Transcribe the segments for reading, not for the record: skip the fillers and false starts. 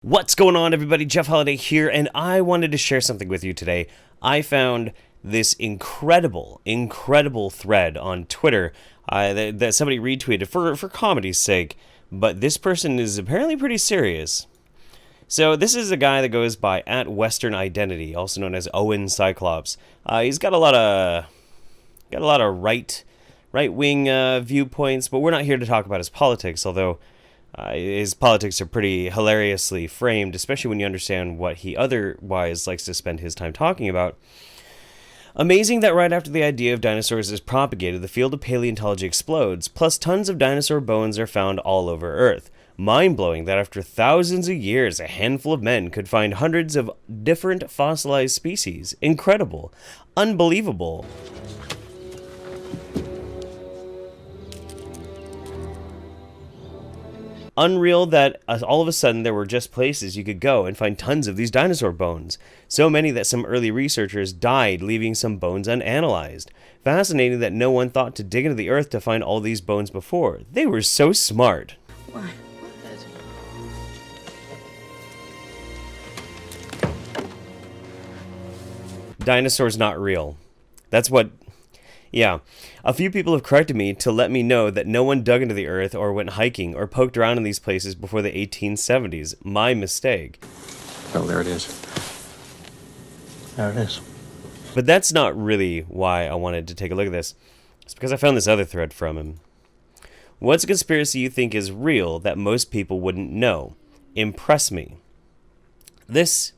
What's going on, everybody? Jeff Holiday here, and I wanted to share something with you today. I found this incredible thread on Twitter that somebody retweeted for comedy's sake, but this person is apparently pretty serious. So this is a guy that goes by @Western_Identity, also known as Owen Cyclops. He's got a lot of right-wing viewpoints, but we're not here to talk about his politics, although his politics are pretty hilariously framed, especially when you understand what he otherwise likes to spend his time talking about. Amazing that right after the idea of dinosaurs is propagated, the field of paleontology explodes, plus tons of dinosaur bones are found all over Earth. Mind-blowing that after thousands of years, a handful of men could find hundreds of different fossilized species. Incredible. Unbelievable. Unreal that all of a sudden there were just places you could go and find tons of these dinosaur bones. So many that some early researchers died, leaving some bones unanalyzed. Fascinating that no one thought to dig into the earth to find all these bones before. They were so smart. Why? Dinosaurs not real. That's what... Yeah, a few people have corrected me to let me know that no one dug into the earth or went hiking or poked around in these places before the 1870s. My mistake. Oh, there it is. There it is. But that's not really why I wanted to take a look at this. It's because I found this other thread from him. What's a conspiracy you think is real that most people wouldn't know? Impress me. This...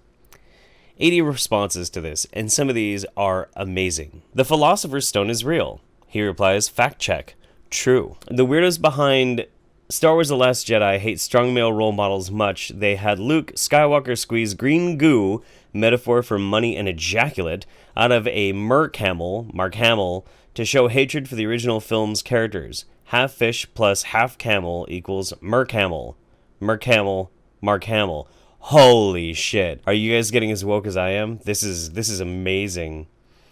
80 responses to this, and some of these are amazing. The Philosopher's Stone is real. He replies, fact check. True. The weirdos behind Star Wars The Last Jedi hate strong male role models much. They had Luke Skywalker squeeze green goo, metaphor for money and ejaculate, out of a Mark Hamill, to show hatred for the original film's characters. Half fish plus half camel equals Mark Hamill. Mark Hamill. Holy shit. Are you guys getting as woke as I am? This is amazing.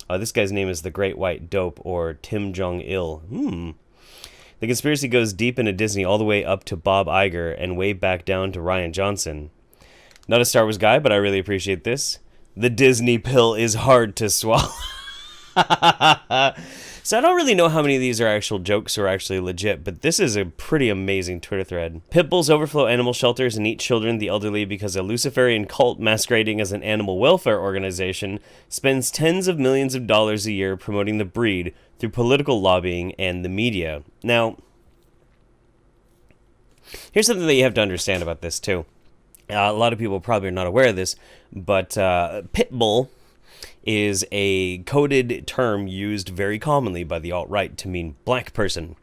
This guy's name is the Great White Dope, or Tim Jong-il. The conspiracy goes deep into Disney, all the way up to Bob Iger and way back down to Rian Johnson. Not a Star Wars guy, but I really appreciate this. The Disney pill is hard to swallow. So I don't really know how many of these are actual jokes or actually legit, but this is a pretty amazing Twitter thread. Pitbulls overflow animal shelters and eat children, the elderly, because a Luciferian cult masquerading as an animal welfare organization spends tens of millions of dollars a year promoting the breed through political lobbying and the media. Now, here's something that you have to understand about this too. A lot of people probably are not aware of this, but pitbull is a coded term used very commonly by the alt-right to mean black person.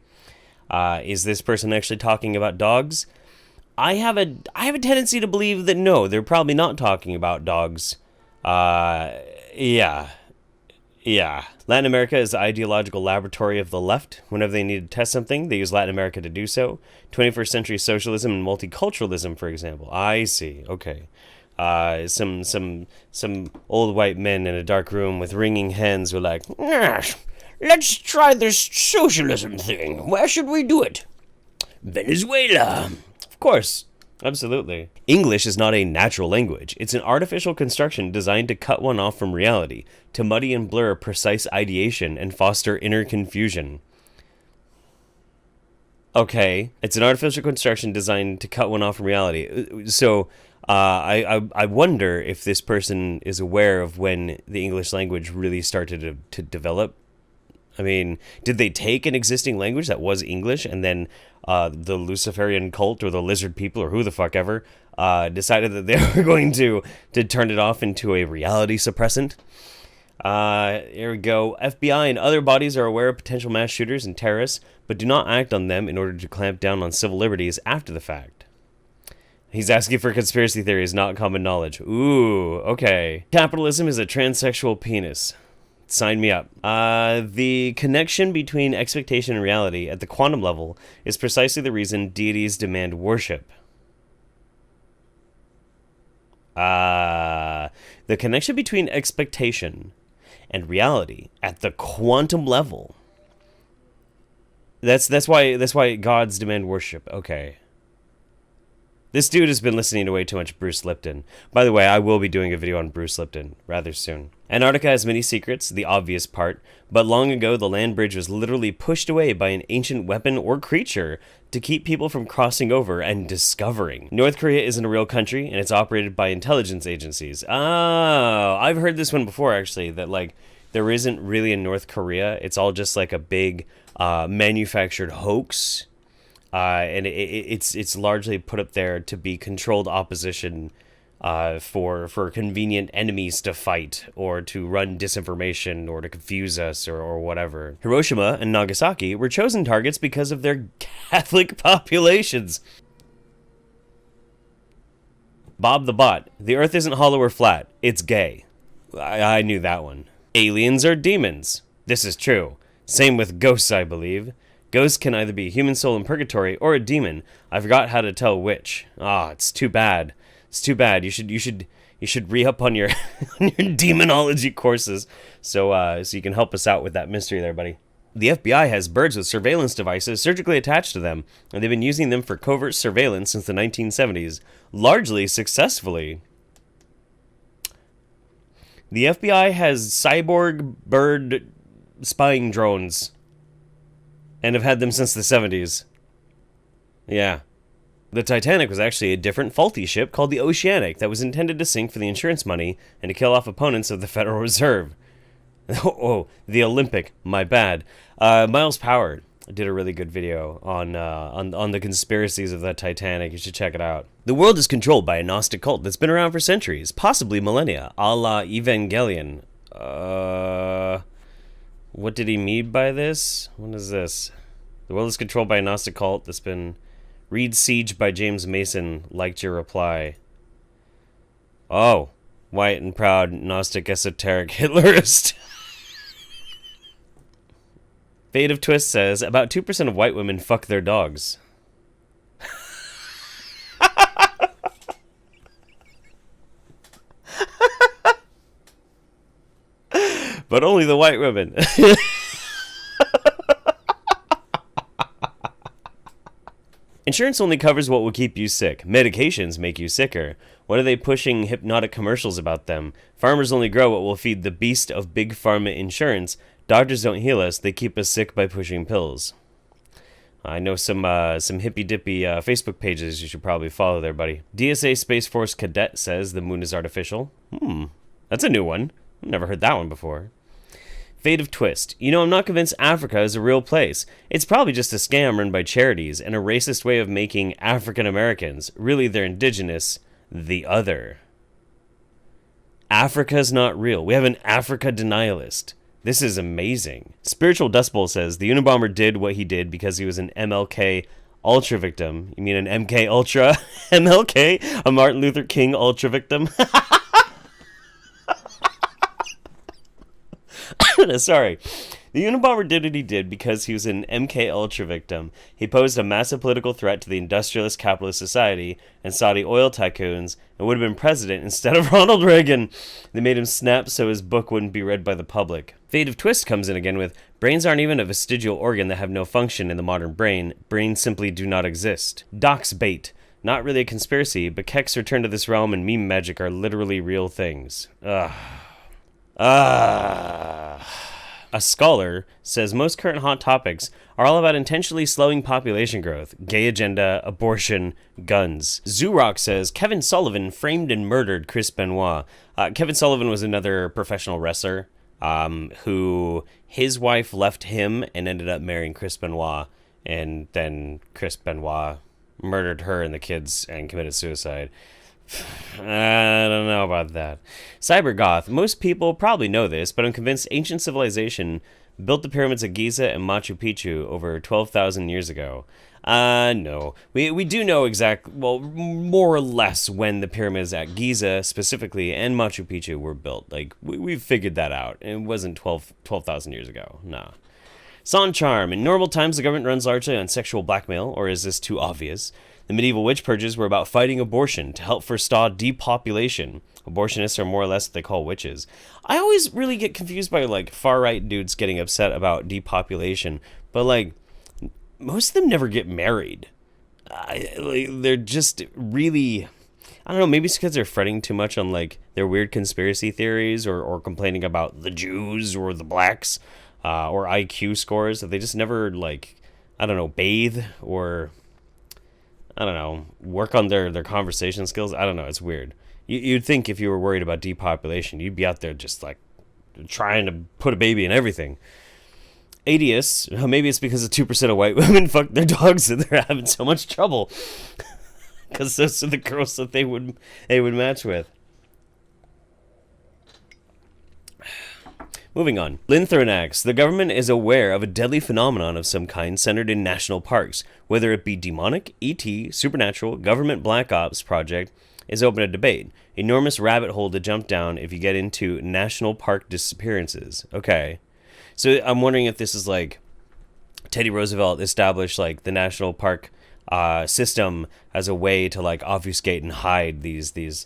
Is this person actually talking about dogs? I have a tendency to believe that no, they're probably not talking about dogs. Yeah. Latin America is the ideological laboratory of the left. Whenever they need to test something, they use Latin America to do so. 21st century socialism and multiculturalism, for example. I see. Okay. Some old white men in a dark room with ringing hands were like, let's try this socialism thing. Where should we do it? Venezuela. Of course. Absolutely. English is not a natural language. It's an artificial construction designed to cut one off from reality, to muddy and blur precise ideation and foster inner confusion. Okay. It's an artificial construction designed to cut one off from reality. So... I wonder if this person is aware of when the English language really started to develop. I mean, did they take an existing language that was English and then the Luciferian cult or the lizard people or who the fuck ever decided that they were going to turn it off into a reality suppressant? Here we go. FBI and other bodies are aware of potential mass shooters and terrorists, but do not act on them in order to clamp down on civil liberties after the fact. He's asking for conspiracy theories, not common knowledge. Ooh, okay. Capitalism is a transsexual penis. Sign me up. The connection between expectation and reality at the quantum level is precisely the reason deities demand worship. The connection between expectation and reality at the quantum level. That's why gods demand worship. Okay. This dude has been listening to way too much Bruce Lipton. By the way, I will be doing a video on Bruce Lipton rather soon. Antarctica has many secrets, the obvious part, but long ago the land bridge was literally pushed away by an ancient weapon or creature to keep people from crossing over and discovering. North Korea isn't a real country, and it's operated by intelligence agencies. Oh, I've heard this one before, actually, that, like, there isn't really a North Korea. It's all just, like, a big manufactured hoax. And it's largely put up there to be controlled opposition for convenient enemies to fight, or to run disinformation, or to confuse us, or whatever. Hiroshima and Nagasaki were chosen targets because of their Catholic populations. Bob the Bot. The Earth isn't hollow or flat. It's gay. I knew that one. Aliens are demons. This is true. Same with ghosts, I believe. Ghosts can either be a human soul in purgatory or a demon. I forgot how to tell which. It's too bad. It's too bad. You should re-up on your on your demonology courses, so you can help us out with that mystery there, buddy. The FBI has birds with surveillance devices surgically attached to them, and they've been using them for covert surveillance since the 1970s, largely successfully. The FBI has cyborg bird spying drones, and have had them since the 70s. Yeah. The Titanic was actually a different faulty ship called the Oceanic that was intended to sink for the insurance money and to kill off opponents of the Federal Reserve. Oh, the Olympic, my bad. Miles Power did a really good video on the conspiracies of the Titanic. You should check it out. The world is controlled by a gnostic cult that's been around for centuries, possibly millennia, a la Evangelion. What did he mean by this? What is this? The world is controlled by a gnostic cult that's been... Read Siege by James Mason. Liked your reply. Oh. White and proud, gnostic, esoteric, Hitlerist. Fate of Twist says, about 2% of white women fuck their dogs. But only the white women. Insurance only covers what will keep you sick. Medications make you sicker. What are they pushing hypnotic commercials about them? Farmers only grow what will feed the beast of big pharma insurance. Doctors don't heal us. They keep us sick by pushing pills. I know some hippy-dippy Facebook pages you should probably follow there, buddy. DSA Space Force Cadet says the moon is artificial. That's a new one. I've never heard that one before. Fate of Twist. You know, I'm not convinced Africa is a real place. It's probably just a scam run by charities and a racist way of making African Americans. Really, they're indigenous. The other. Africa's not real. We have an Africa denialist. This is amazing. Spiritual Dust Bowl says the Unabomber did what he did because he was an MLK Ultra victim. You mean an MK Ultra? MLK? A Martin Luther King Ultra victim? Sorry. The Unabomber did what he did because he was an MK Ultra victim. He posed a massive political threat to the industrialist capitalist society and Saudi oil tycoons and would have been president instead of Ronald Reagan. They made him snap so his book wouldn't be read by the public. Fate of Twist comes in again with, brains aren't even a vestigial organ that have no function in the modern brain. Brains simply do not exist. Doc's bait. Not really a conspiracy, but Keck's return to this realm and meme magic are literally real things. A scholar says most current hot topics are all about intentionally slowing population growth, gay agenda, abortion, guns. Zoorock says Kevin Sullivan framed and murdered Chris Benoit. Kevin Sullivan was another professional wrestler who his wife left him and ended up marrying Chris Benoit, and then Chris Benoit murdered her and the kids and committed suicide. I don't know about that. Cybergoth. Most people probably know this, but I'm convinced ancient civilization built the pyramids of Giza and Machu Picchu over 12,000 years ago. No. We do know more or less when the pyramids at Giza specifically and Machu Picchu were built. Like, we've figured that out. It wasn't 12,000 years ago. Nah. Son Charm. In normal times, the government runs largely on sexual blackmail, or is this too obvious? The medieval witch purges were about fighting abortion to help forestall depopulation. Abortionists are more or less what they call witches. I always really get confused by, like, far-right dudes getting upset about depopulation, but, like, most of them never get married. they're just really, I don't know, maybe it's because they're fretting too much on like their weird conspiracy theories or complaining about the Jews or the blacks or IQ scores that they just never like, I don't know, bathe or, I don't know, work on their conversation skills. I don't know, it's weird. You'd think if you were worried about depopulation, you'd be out there just like trying to put a baby in everything. Adius, maybe it's because 2% of white women fuck their dogs and they're having so much trouble. Because those are the girls that they would match with. Moving on. Linthronax. The government is aware of a deadly phenomenon of some kind centered in national parks. Whether it be demonic, ET, supernatural, government black ops project is open to debate. Enormous rabbit hole to jump down if you get into national park disappearances. Okay. So I'm wondering if this is like Teddy Roosevelt established like the national park system as a way to like obfuscate and hide these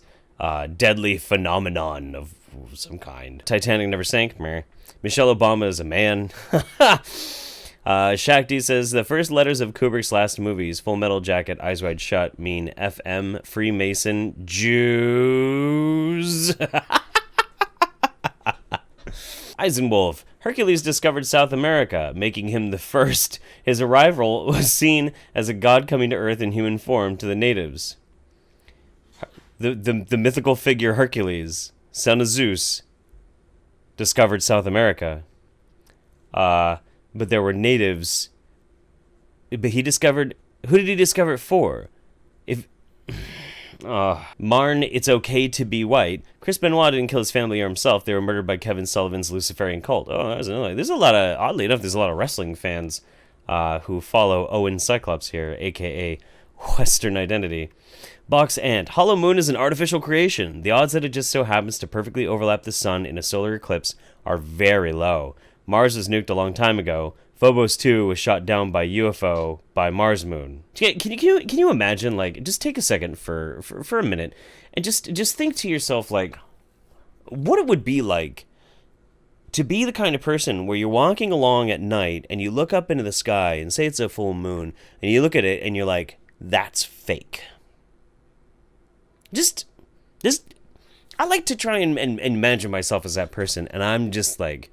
deadly phenomenon of some kind. Titanic never sank. Meh. Michelle Obama is a man. Shaq D says the first letters of Kubrick's last movies, Full Metal Jacket, Eyes Wide Shut, mean FM, Freemason, Jews. Eisenwolf. Hercules discovered South America, making him the first. His arrival was seen as a god coming to Earth in human form to the natives. The mythical figure Hercules, son of Zeus, discovered South America. But there were natives. But he discovered... Who did he discover it for? Marn, It's Okay to Be White. Chris Benoit didn't kill his family or himself. They were murdered by Kevin Sullivan's Luciferian cult. Oh, that was another. There's a lot of... Oddly enough, there's a lot of wrestling fans who follow Owen Cyclops here, a.k.a. Western Identity. Box Ant. Hollow Moon is an artificial creation. The odds that it just so happens to perfectly overlap the sun in a solar eclipse are very low. Mars was nuked a long time ago. Phobos 2 was shot down by UFO by Mars Moon. Can you imagine, like, just take a second for a minute and just think to yourself, like, what it would be like to be the kind of person where you're walking along at night and you look up into the sky and say it's a full moon and you look at it and you're like, that's fake. Just I like to try and imagine myself as that person, and I'm just like,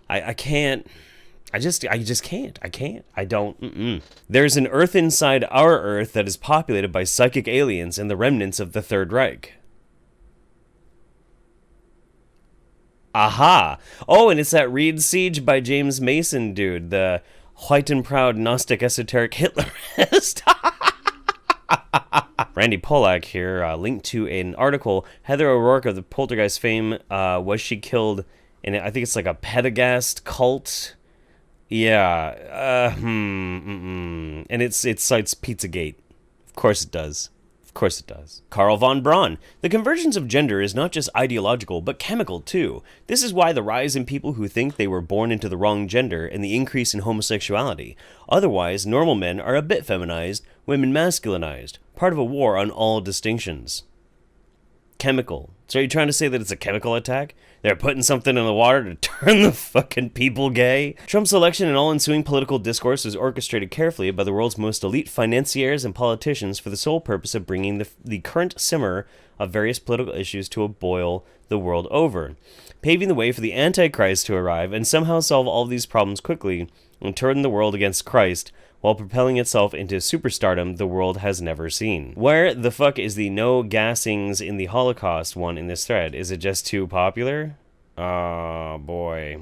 I can't. I just can't. I don't. There's an Earth inside our Earth that is populated by psychic aliens and the remnants of the Third Reich. Aha! Oh, and it's that Reed Siege by James Mason dude, the white and proud Gnostic esoteric Hitlerist. Randy Pollack here, linked to an article. Heather O'Rourke of the Poltergeist fame, was she killed in, I think it's like a Pedagast cult? Yeah, and it cites Pizzagate. Of course it does. Of course it does. Karl von Braun. The convergence of gender is not just ideological, but chemical too. This is why the rise in people who think they were born into the wrong gender and the increase in homosexuality. Otherwise, normal men are a bit feminized, women masculinized. Part of a war on all distinctions. Chemical. So are you trying to say that it's a chemical attack? They're putting something in the water to turn the fucking people gay? Trump's election and all ensuing political discourse was orchestrated carefully by the world's most elite financiers and politicians for the sole purpose of bringing the current simmer of various political issues to a boil the world over, paving the way for the Antichrist to arrive and somehow solve all of these problems quickly and turn the world against Christ, while propelling itself into superstardom the world has never seen. Where the fuck is the no gassings in the Holocaust one in this thread? Is it just too popular? Oh, boy.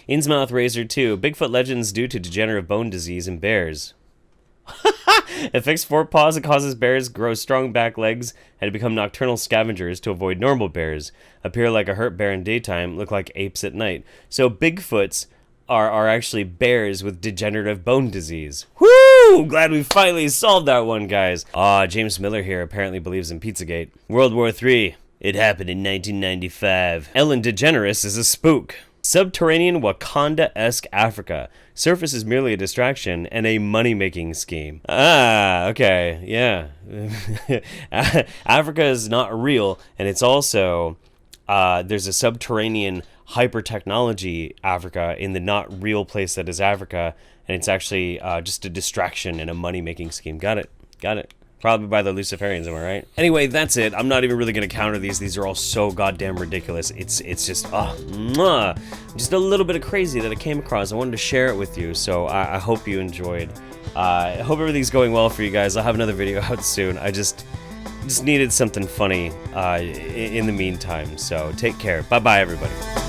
Innsmouth Razor 2. Bigfoot legends due to degenerative bone disease in bears. Affects forepaws and causes bears grow strong back legs and to become nocturnal scavengers to avoid normal bears. Appear like a hurt bear in daytime, look like apes at night. So Bigfoots are actually bears with degenerative bone disease. Woo! Glad we finally solved that one, guys. James Miller here apparently believes in Pizzagate. World War III. It happened in 1995. Ellen DeGeneres is a spook. Subterranean Wakanda-esque Africa. Surface is merely a distraction and a money-making scheme. Okay, yeah. Africa is not real, and it's also there's a subterranean hyper-technology Africa in the not real place that is Africa, and it's actually just a distraction and a money-making scheme. Got it. Probably by the Luciferians, am I right? Anyway, that's it. I'm not even really going to counter these. These are all so goddamn ridiculous. It's just, just a little bit of crazy that I came across. I wanted to share it with you, so I hope you enjoyed. I hope everything's going well for you guys. I'll have another video out soon. I just needed something funny in the meantime, so take care. Bye-bye, everybody.